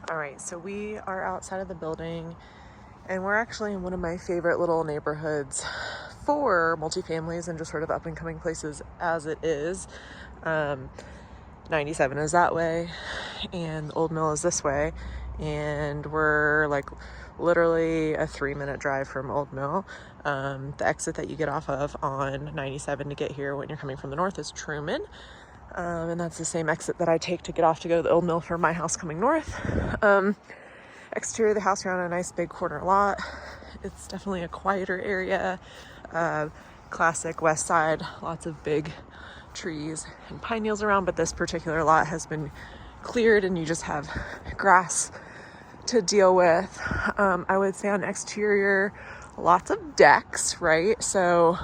All right, so we are outside of the building and we're actually in one of my favorite little neighborhoods for multifamilies and just sort of up and coming places as it is. 97 is that way and Old Mill is this way. And we're like literally a 3-minute drive from Old Mill. The exit that you get off of on 97 to get here when you're coming from the north is Truman. And that's the same exit that I take to get off to go to the Old Mill for my house coming north. Exterior of the house, you're on a nice big corner lot. It's definitely a quieter area. Classic west side, lots of big trees and pine needles around, but this particular lot has been cleared and you just have grass to deal with. I would say on exterior, lots of decks, right? So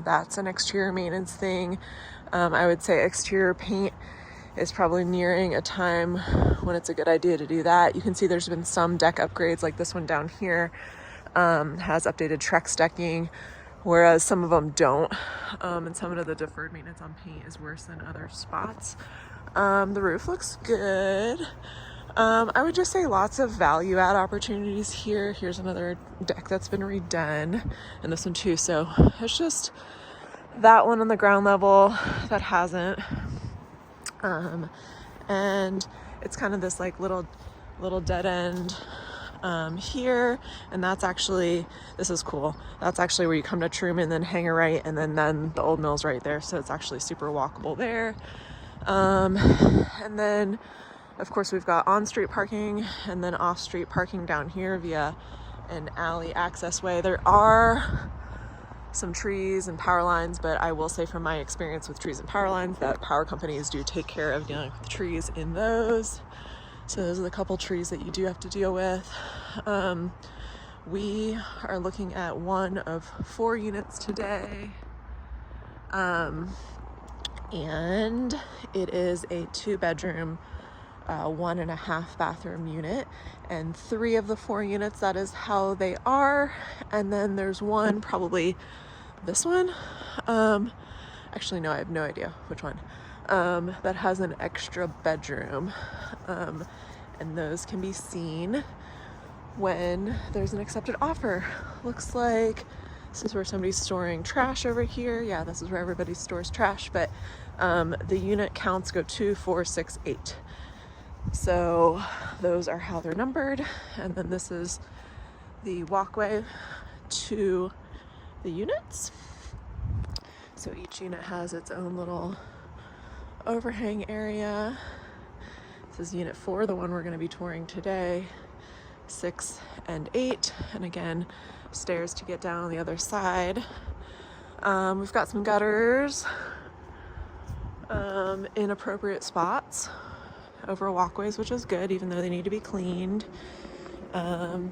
that's an exterior maintenance thing. I would say exterior paint is probably nearing a time when it's a good idea to do that. You can see there's been some deck upgrades, like this one down here has updated Trex decking, whereas some of them don't. And some of the deferred maintenance on paint is worse than other spots. The roof looks good. I would just say lots of value add opportunities here. Here's another deck that's been redone, and this one too. So it's just that one on the ground level that hasn't. And it's kind of this like little dead end here, and that's actually, this is cool. That's actually where you come to Truman, then hang a right, and then the Old Mill's right there. So it's actually super walkable there. And then of course we've got on-street parking and then off-street parking down here via an alley access way. There are some trees and power lines, but I will say from my experience with trees and power lines that power companies do take care of dealing with trees in those. So those are the couple trees that you do have to deal with. We are looking at one of 4 units today. And it is a 2-bedroom, 1.5 bathroom unit, and 3 of the 4 units, that is how they are. And then there's one, probably this one, actually no, I have no idea which one, that has an extra bedroom, and those can be seen when there's an accepted offer. Looks like this is where somebody's storing trash over here. Yeah, this is where everybody stores trash, but the unit counts go 2, 4, 6, 8. So those are how they're numbered. And then this is the walkway to the units. So each unit has its own little overhang area. This is unit 4, the one we're going to be touring today. 6 and 8, and again, stairs to get down on the other side. We've got some gutters in appropriate spots over walkways, which is good, even though they need to be cleaned. You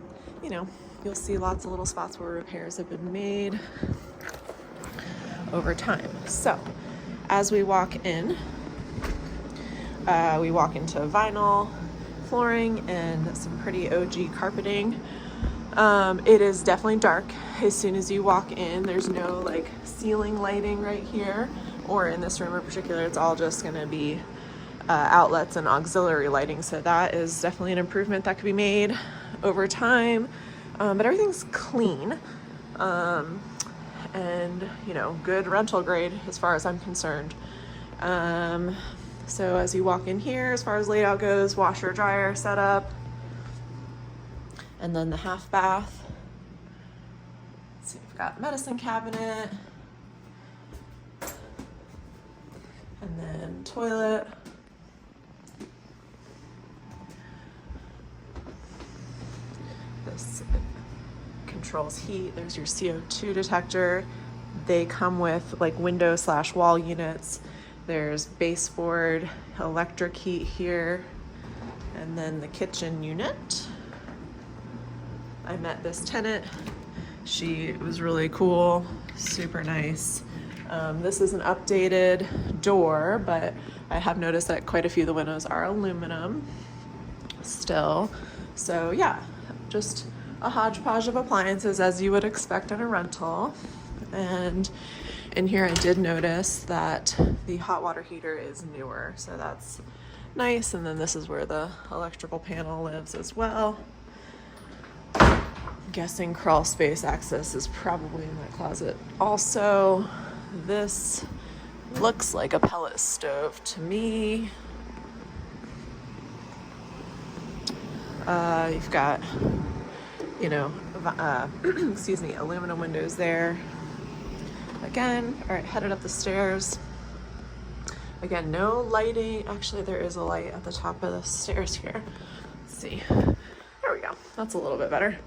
know, you'll see lots of little spots where repairs have been made over time. So as we walk in, we walk into vinyl flooring and some pretty OG carpeting. It is definitely dark as soon as you walk in. There's no like ceiling lighting right here, or in this room in particular. It's all just going to be outlets and auxiliary lighting. So that is definitely an improvement that could be made over time. But everything's clean, and you know, good rental grade as far as I'm concerned. So as you walk in here, as far as layout goes, washer, dryer setup, and then the half bath. So you've got medicine cabinet, and then toilet. This controls heat. There's your CO2 detector. They come with like window/wall units. There's baseboard, electric heat here, and then the kitchen unit. I met this tenant. She was really cool, super nice. This is an updated door, but I have noticed that quite a few of the windows are aluminum still. So yeah, just a hodgepodge of appliances as you would expect in a rental. And in here I did notice that the hot water heater is newer, so that's nice. And then this is where the electrical panel lives as well. Guessing crawl space access is probably in that closet. Also, this looks like a pellet stove to me. You've got, you know, excuse me, aluminum windows there. Again, all right, headed up the stairs. Again, no lighting. Actually, there is a light at the top of the stairs here. Let's see. There we go. That's a little bit better.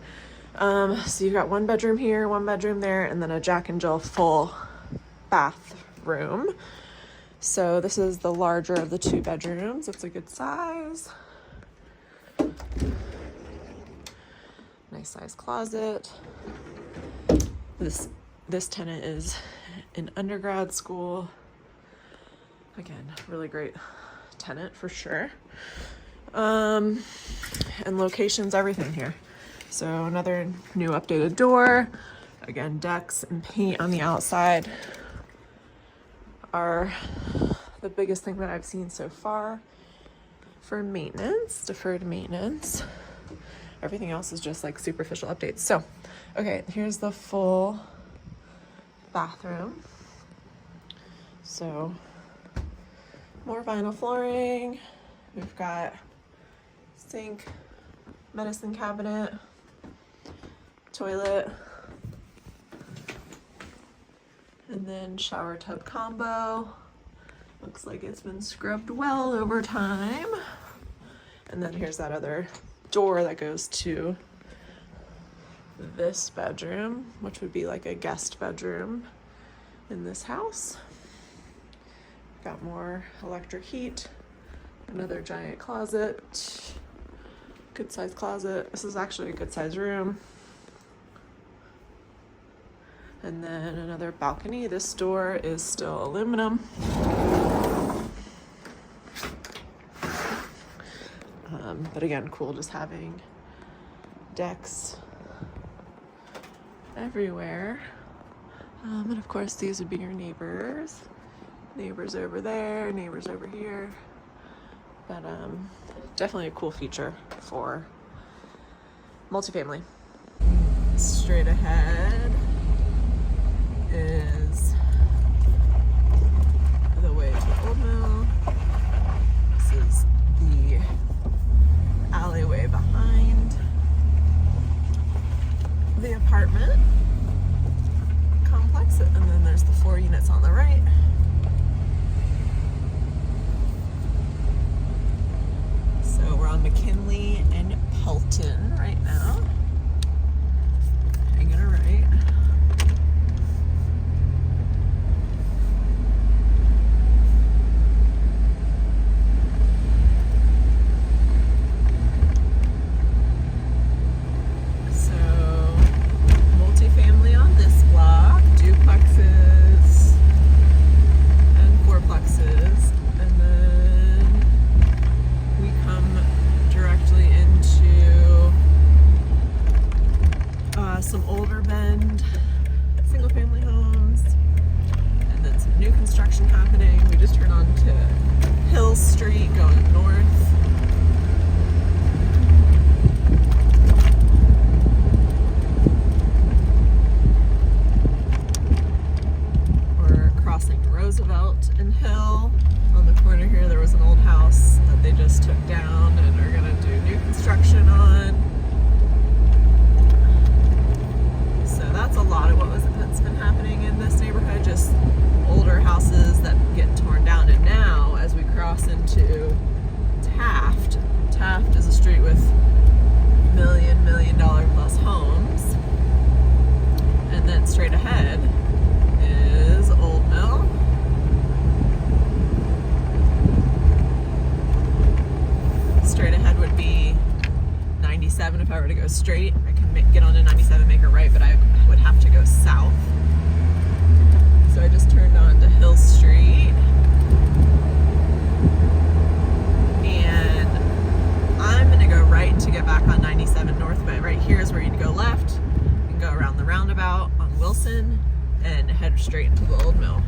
So you've got one bedroom here, one bedroom there, and then a Jack and Jill full bathroom. So this is the larger of the 2 bedrooms. It's a good size. Nice size closet. This tenant is in undergrad school. Again, really great tenant for sure. And location's everything here. So another new updated door. Again, decks and paint on the outside are the biggest thing that I've seen so far for maintenance, deferred maintenance. Everything else is just like superficial updates. So, okay, here's the full bathroom. So, more vinyl flooring. We've got sink, medicine cabinet, toilet, and then shower tub combo. Looks like it's been scrubbed well over time. And then here's that other door that goes to this bedroom, which would be like a guest bedroom in this house. Got more electric heat, another giant closet, good size closet. This is actually a good size room. And then another balcony. This door is still aluminum. But again, cool just having decks everywhere. And of course, these would be your neighbors. Neighbors over there, neighbors over here. But definitely a cool feature for multifamily. Straight ahead is the way to Old Mill. This is the alleyway behind the apartment complex, and then there's the 4 units on the right. So we're on McKinley and Pelton right now. Hanging a right. Straight. I can get on a 97, make a right, but I would have to go south. So I just turned on to Hill Street. And I'm going to go right to get back on 97 North, but right here is where you'd go left and go around the roundabout on Wilson and head straight into the Old Mill.